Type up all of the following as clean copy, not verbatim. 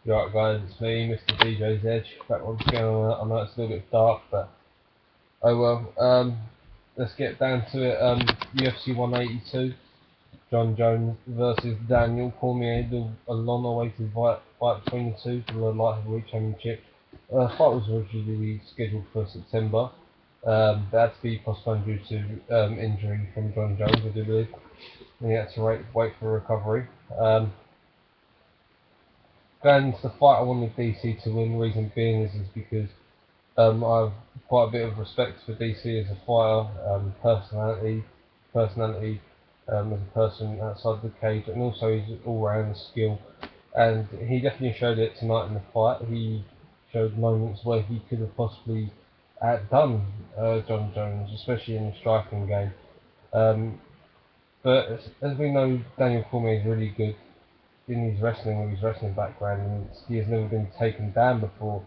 Right guys, it's me, Mr. DJ's Edge, back once again. I know it's a little bit dark, but oh well. Let's get down to it. UFC 182, Jon Jones versus Daniel Cormier, a long-awaited fight between the two for the light heavyweight championship. Fight was originally scheduled for September, but had to be postponed due to injury from Jon Jones, I do believe. And he had to wait for recovery. Going into the fight, I wanted DC to win. The reason being is because I have quite a bit of respect for DC as a fighter, personality as a person outside the cage, and also his all-round skill. And he definitely showed it tonight in the fight. He showed moments where he could have possibly outdone Jon Jones, especially in the striking game. Um, but as we know, Daniel Cormier is really good in his wrestling, with his wrestling background, and he has never been taken down before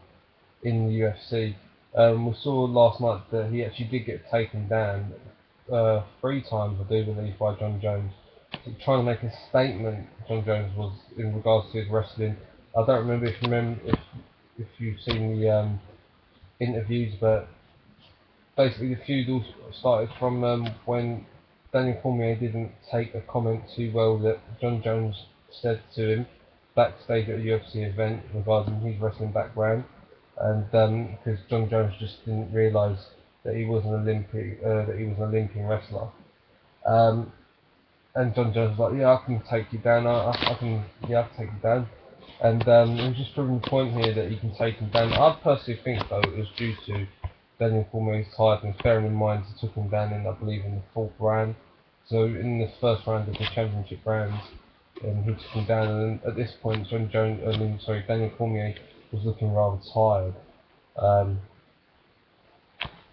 in the UFC. We saw last night that he actually did get taken down 3 times, I do believe, by Jon Jones. Trying to make a statement, Jon Jones was in regards to his wrestling. I don't remember if you've seen the interviews, but basically the feud all started from when Daniel Cormier didn't take a comment too well that Jon Jones said to him backstage at a UFC event regarding his wrestling background, and because Jon Jones just didn't realise that he was an Olympian wrestler. Um, and Jon Jones was like, yeah, I can take you down. I can, yeah, I can take you down. And it was just proving the point here that he can take him down. I personally think though it was due to Daniel Cormier's tiredness, bearing in mind he took him down in, I believe, in the 4th round. So in the first round of the championship rounds, he took him down, and at this point, Daniel Cormier was looking rather tired. Um,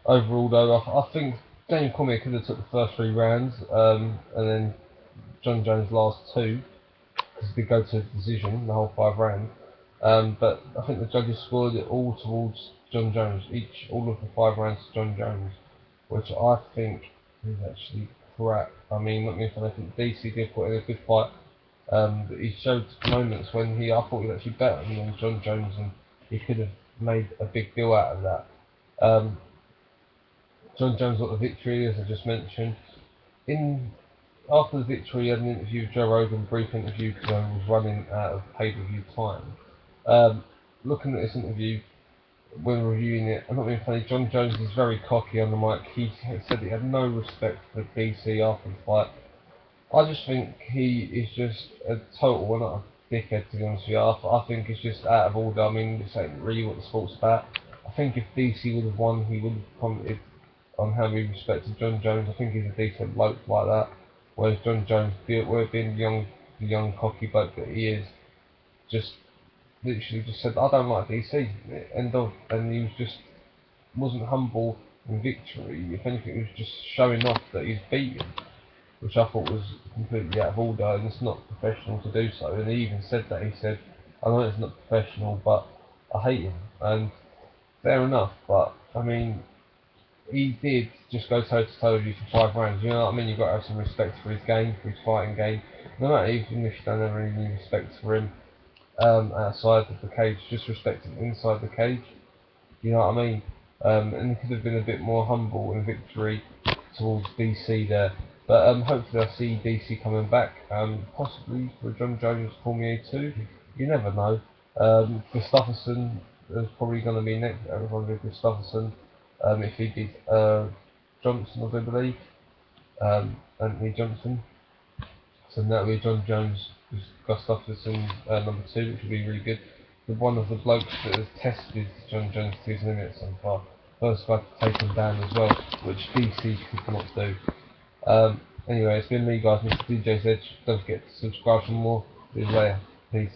Overall, though, I think Daniel Cormier could have took the first 3 rounds, and then Jon Jones' last 2, because he did go to a decision the whole 5 rounds. But I think the judges scored it all towards Jon Jones, all of the 5 rounds to Jon Jones, which I think is actually crap. I mean, not me, I think DC did put in a good fight. But he showed moments when I thought he was actually better than Jon Jones, and he could have made a big deal out of that. Jon Jones got the victory, as I just mentioned. In After the victory, he had an interview with Joe Rogan, a brief interview, because I was running out of pay-per-view time. Looking at this interview, when reviewing it, I'm not being funny, Jon Jones is very cocky on the mic. He said he had no respect for DC after the fight. I just think he is just a total, well, not a dickhead, to be honest with you. I think it's just out of order. I mean, this ain't really what the sport's about. I think if DC would have won, he would have commented on how he respected Jon Jones. I think he's a decent bloke like that. Whereas Jon Jones, being the young cocky bloke that he is, just literally just said, I don't like DC, end of. And he was just wasn't humble in victory. If anything, he was just showing off that he's beaten, which I thought was completely out of order, and it's not professional to do so. And he even said that. He said, I know it's not professional, but I hate him. And fair enough, but I mean, he did just go toe to toe with you for 5 rounds. You know what I mean? You've got to have some respect for his game, for his fighting game. No matter even if you don't have any respect for him outside of the cage, just respect him inside the cage. You know what I mean? And he could have been a bit more humble in victory towards DC there. But hopefully I see DC coming back, possibly for Jon Jones Cormier too. You never know. Gustafsson is probably going to be next. Everyone with Gustafsson. If he beat Johnson, I do believe, Anthony Johnson. So that will be Jon Jones, Gustafsson number 2, which will be really good. One of the blokes that has tested Jon Jones to his limits so far. First guy to take him down as well, which DC could not do. Anyway, it's been me guys, Mr. DJ's Edge. Don't forget to subscribe for more. See you later. Peace.